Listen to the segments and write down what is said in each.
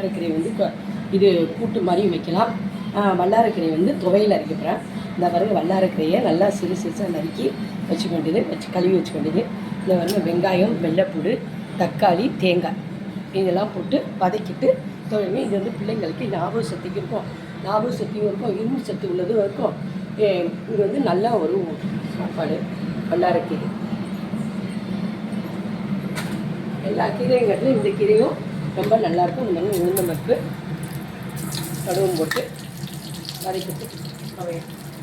வல்லாரக்கீரை வந்து இது கூட்டு மாதிரியும் வைக்கலாம். வல்லாரக்கீரை வந்து துவையில் அரைக்கப்போகிறேன். இந்த பாருங்கள், வல்லாரக்கீரையை நல்லா சிறு சிறுசாக நறுக்கி வச்சுக்க வேண்டியது, கழுவி வச்சுக்க வேண்டியது. இந்த பாருங்கள், வெங்காயம், வெள்ளைப்பூடு, தக்காளி, தேங்காய் இதெல்லாம் போட்டு வதக்கிட்டு துவைங்க. இது வந்து பிள்ளைங்களுக்கு ஞாபக சக்திக்கு இருக்கும், ஞாபக சக்தியும் இருக்கும், இரும்பு சத்து உள்ளதும் இருக்கும். இது வந்து நல்லா ஒரு சாப்பாடு வல்லாரக்கீரை. எல்லா கீரையும் கட்டிலும் இந்த கீரையும் ரொம்ப நல்லாயிருக்கும். இந்த மாதிரி உளுந்த பருப்பு கடுகும் போட்டு வதக்கிட்டு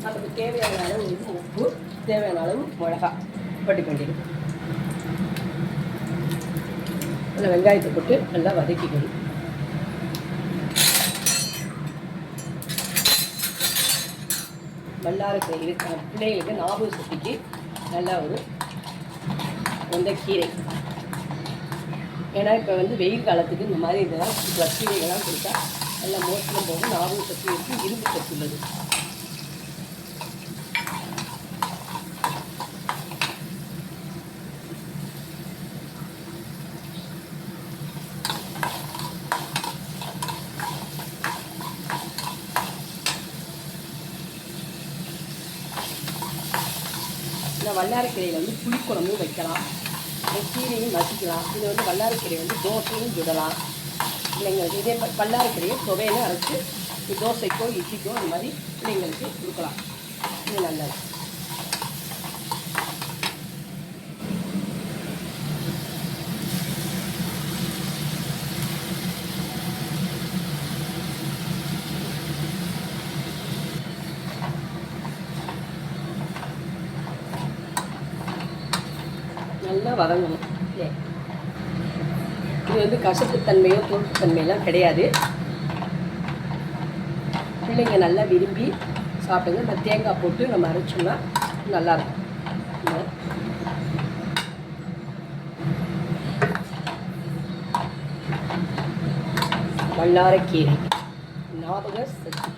நமக்கு தேவையான அளவு உப்பு, தேவையான அளவு மிளகா போட்டு வேண்டியது. நல்லா வெங்காயத்தை போட்டு நல்லா வதக்கிக்கணும். வல்லாரக்கீரை இருக்கிற பிள்ளைங்களுக்கு ஞாபக சக்திக்கு நல்லா ஒரு இந்த கீரை. ஏன்னா இப்போ வந்து வெயில் காலத்துக்கு இந்த மாதிரி இதெல்லாம் கீரைகள்லாம் கொடுத்தா நல்லா மோசம் போகும், ஞாபக சக்தி இருக்குது, இரும்பு சத்து உள்ளது. இந்த வல்லாரக்கீரையில் வந்து புளிக்குழம்பும் வைக்கலாம், கீரையும் நசிக்கலாம். இது வந்து வல்லாரக்கீரை வந்து தோசையும் சுடலாம் பிள்ளைங்களுக்கு. இதே வல்லாரக்கீரையை துவையில அரைச்சி தோசைக்கோ இட்லிக்கோ அந்த மாதிரி பிள்ளைங்களுக்கு கொடுக்கலாம். இது நல்லது. நல்லா வதங்கணும். இது வந்து கசப்புத்தன்மையோ தோல்புத்தன்மையெல்லாம் கிடையாது. பிள்ளைங்க நல்லா விரும்பி சாப்பிடுங்க. நம்ம தேங்காய் போட்டு நம்ம அரைச்சோம்னா நல்லாயிருக்கும். வல்லாரக்கீரை ஞாபக சக்தி.